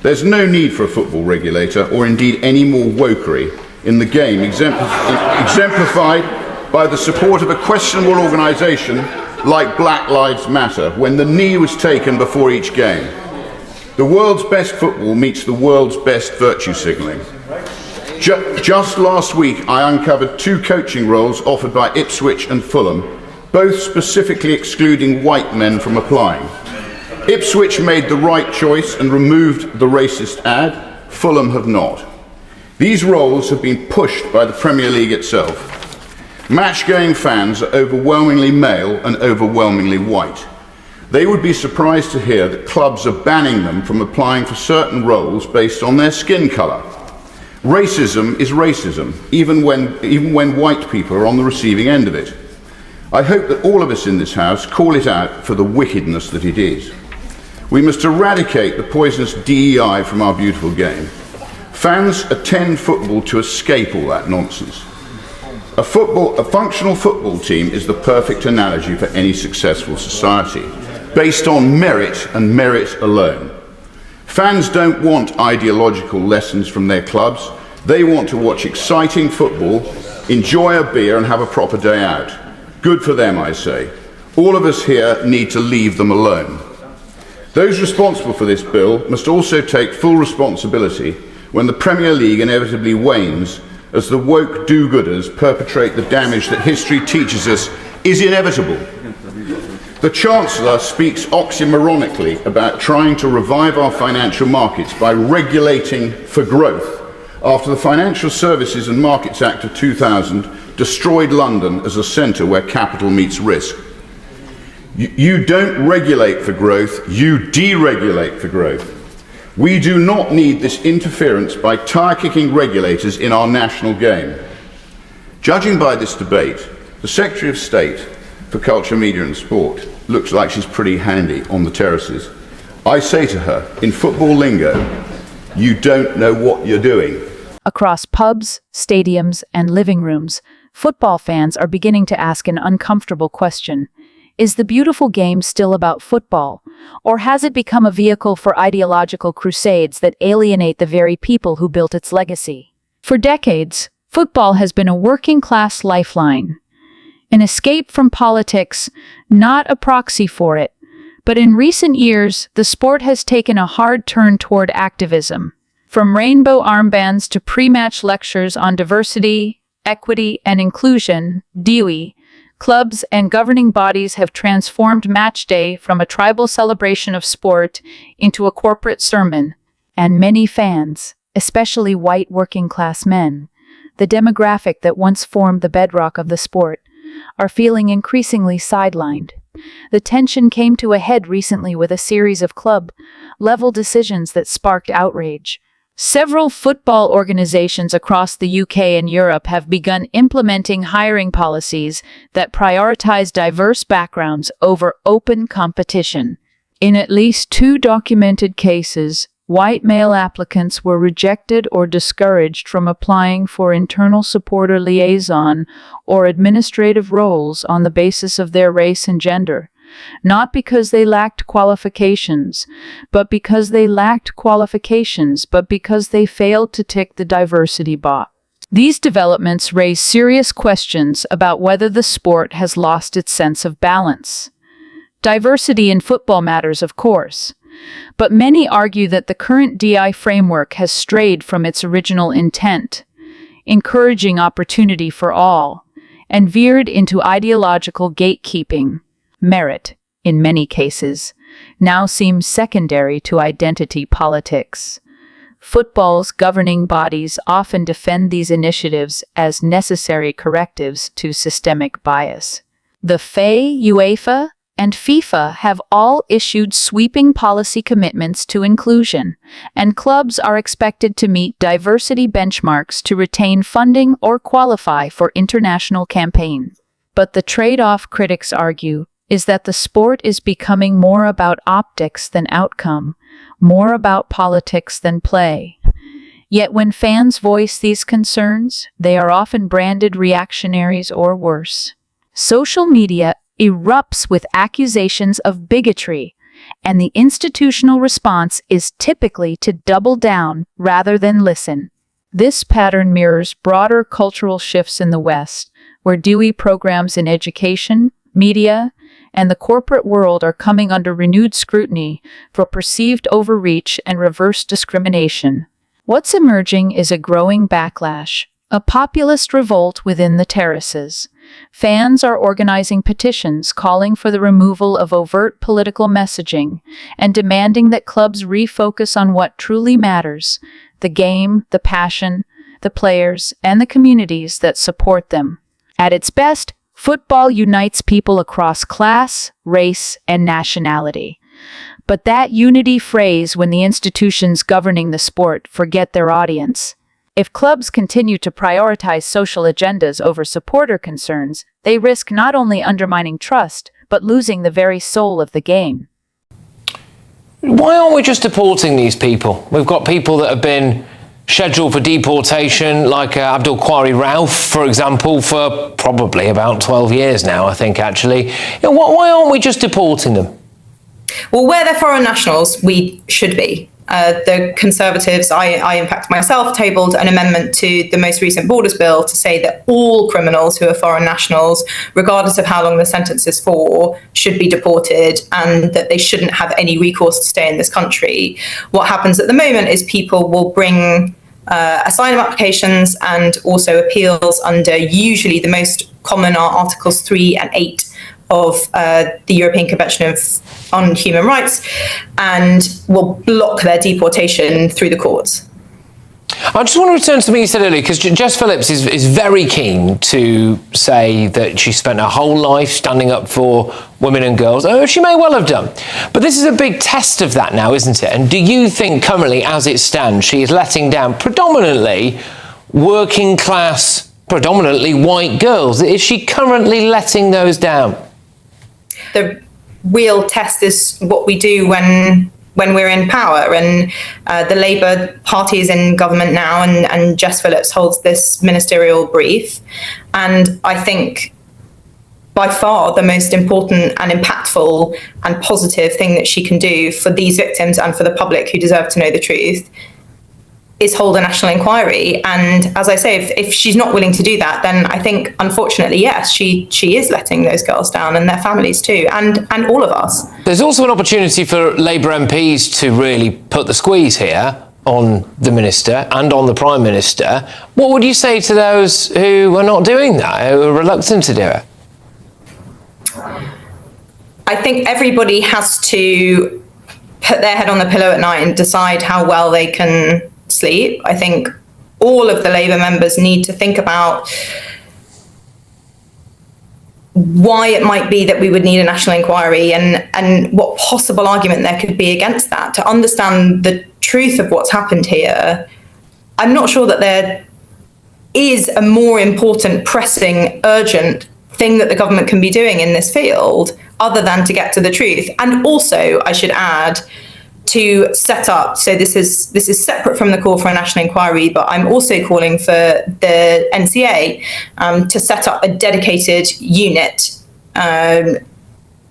There's no need for a football regulator, or indeed any more wokery in the game, exemplified by the support of a questionable organisation like Black Lives Matter, when the knee was taken before each game. The world's best football meets the world's best virtue signalling. Just last week, I uncovered 2 coaching roles offered by Ipswich and Fulham, both specifically excluding white men from applying. Ipswich made the right choice and removed the racist ad. Fulham have not. These roles have been pushed by the Premier League itself. Match-going fans are overwhelmingly male and overwhelmingly white. They would be surprised to hear that clubs are banning them from applying for certain roles based on their skin colour. Racism is racism, even when white people are on the receiving end of it. I hope that all of us in this House call it out for the wickedness that it is. We must eradicate the poisonous DEI from our beautiful game. Fans attend football to escape all that nonsense. A functional football team is the perfect analogy for any successful society, based on merit and merit alone. Fans don't want ideological lessons from their clubs. They want to watch exciting football, enjoy a beer and have a proper day out. Good for them, I say. All of us here need to leave them alone. Those responsible for this bill must also take full responsibility when the Premier League inevitably wanes, as the woke do-gooders perpetrate the damage that history teaches us is inevitable. The Chancellor speaks oxymoronically about trying to revive our financial markets by regulating for growth, after the Financial Services and Markets Act of 2000 destroyed London as a centre where capital meets risk. You don't regulate for growth, you deregulate for growth. We do not need this interference by tire-kicking regulators in our national game. Judging by this debate, the Secretary of State for Culture, Media and Sport looks like she's pretty handy on the terraces. I say to her, in football lingo, you don't know what you're doing. Across pubs, stadiums, and living rooms, football fans are beginning to ask an uncomfortable question. Is the beautiful game still about football, or has it become a vehicle for ideological crusades that alienate the very people who built its legacy? For decades, football has been a working-class lifeline, an escape from politics, not a proxy for it. But in recent years, the sport has taken a hard turn toward activism. From rainbow armbands to pre-match lectures on diversity, equity, and inclusion, DEI, clubs and governing bodies have transformed match day from a tribal celebration of sport into a corporate sermon, and many fans, especially white working-class men, the demographic that once formed the bedrock of the sport, are feeling increasingly sidelined. The tension came to a head recently with a series of club-level decisions that sparked outrage. Several football organizations across the UK and Europe have begun implementing hiring policies that prioritize diverse backgrounds over open competition. In at least 2 documented cases, white male applicants were rejected or discouraged from applying for internal supporter liaison or administrative roles on the basis of their race and gender. Not because they lacked qualifications, but because they failed to tick the diversity box. These developments raise serious questions about whether the sport has lost its sense of balance. Diversity in football matters, of course, but many argue that the current DEI framework has strayed from its original intent, encouraging opportunity for all, and veered into ideological gatekeeping. Merit, in many cases, now seems secondary to identity politics. Football's governing bodies often defend these initiatives as necessary correctives to systemic bias. The FA, UEFA, and FIFA have all issued sweeping policy commitments to inclusion, and clubs are expected to meet diversity benchmarks to retain funding or qualify for international campaigns. But the trade-off, critics argue, is that the sport is becoming more about optics than outcome, more about politics than play. Yet when fans voice these concerns, they are often branded reactionaries or worse. Social media erupts with accusations of bigotry, and the institutional response is typically to double down rather than listen. This pattern mirrors broader cultural shifts in the West, where DOE programs in education, media, and the corporate world are coming under renewed scrutiny for perceived overreach and reverse discrimination. What's emerging is a growing backlash, a populist revolt within the terraces. Fans are organizing petitions calling for the removal of overt political messaging and demanding that clubs refocus on what truly matters: the game, the passion, the players, and the communities that support them. At its best, football unites people across class, race, and nationality. But that unity frays when the institutions governing the sport forget their audience. If clubs continue to prioritize social agendas over supporter concerns, they risk not only undermining trust, but losing the very soul of the game. Why aren't we just deporting these people? We've got people that have been scheduled for deportation, like Abdul Kwari Rauf, for example, for probably about 12 years now, I think, actually. Why aren't we just deporting them? Well, where they're foreign nationals, we should be. The Conservatives, I in fact myself, tabled an amendment to the most recent Borders Bill to say that all criminals who are foreign nationals, regardless of how long the sentence is for, should be deported and that they shouldn't have any recourse to stay in this country. What happens at the moment is people will bring asylum applications and also appeals under usually the most common are Articles 3 and 8 of the European Convention on Human Rights, and will block their deportation through the courts. I just want to return to something you said earlier, because Jess Phillips is very keen to say that she spent her whole life standing up for women and girls. Oh, she may well have done. But this is a big test of that now, isn't it? And do you think currently, as it stands, she is letting down predominantly working class, predominantly white girls? Is she currently letting those down? The real test is what we do when we're in power, and the Labour Party is in government now, and Jess Phillips holds this ministerial brief. And I think by far the most important and impactful and positive thing that she can do for these victims and for the public who deserve to know the truth is hold a national inquiry. And as I say, if she's not willing to do that, then I think, unfortunately, yes, she is letting those girls down and their families too, and all of us. There's also an opportunity for Labour MPs to really put the squeeze here on the Minister and on the Prime Minister. What would you say to those who are not doing that, who are reluctant to do it? I think everybody has to put their head on the pillow at night and decide how well they can sleep. I think all of the Labour members need to think about why it might be that we would need a national inquiry, and what possible argument there could be against that, to understand the truth of what's happened here. I'm not sure that there is a more important, pressing, urgent thing that the government can be doing in this field other than to get to the truth. And also, I should add, to set up, so this is separate from the call for a national inquiry, but I'm also calling for the NCA to set up a dedicated unit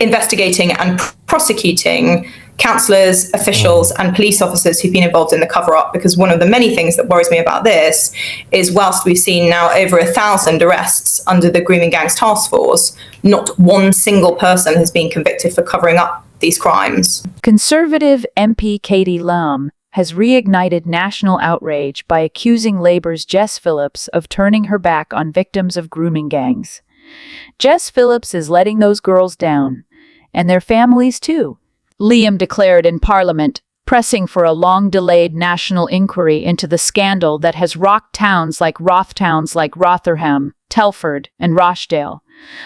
investigating and prosecuting councillors, officials and police officers who've been involved in the cover-up, because one of the many things that worries me about this is, whilst we've seen now over 1,000 arrests under the Grooming Gangs Task Force, not one single person has been convicted for covering up these crimes. Conservative MP Katie Lamb has reignited national outrage by accusing Labour's Jess Phillips of turning her back on victims of grooming gangs. Jess Phillips is letting those girls down, and their families too. Liam declared in Parliament, pressing for a long-delayed national inquiry into the scandal that has rocked towns like Rotherham, Telford, and Rochdale.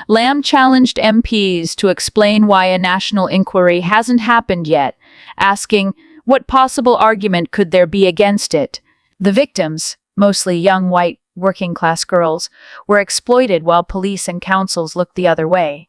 Lamb challenged MPs to explain why a national inquiry hasn't happened yet, asking, what possible argument could there be against it? The victims, mostly young white working-class girls, were exploited while police and councils looked the other way,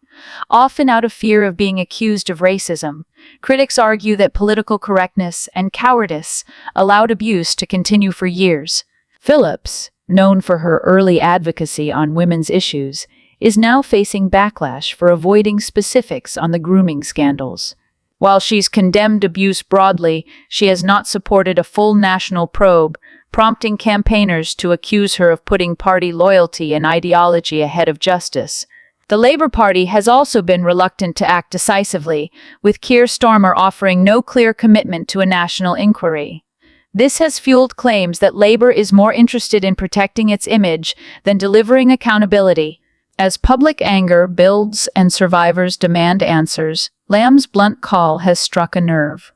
often out of fear of being accused of racism. Critics argue that political correctness and cowardice allowed abuse to continue for years. Phillips, known for her early advocacy on women's issues, is now facing backlash for avoiding specifics on the grooming scandals. While she's condemned abuse broadly, she has not supported a full national probe, prompting campaigners to accuse her of putting party loyalty and ideology ahead of justice. The Labour Party has also been reluctant to act decisively, with Keir Starmer offering no clear commitment to a national inquiry. This has fueled claims that Labour is more interested in protecting its image than delivering accountability. As public anger builds and survivors demand answers, Lamb's blunt call has struck a nerve.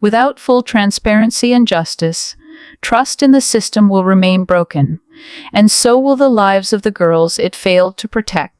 Without full transparency and justice, trust in the system will remain broken, and so will the lives of the girls it failed to protect.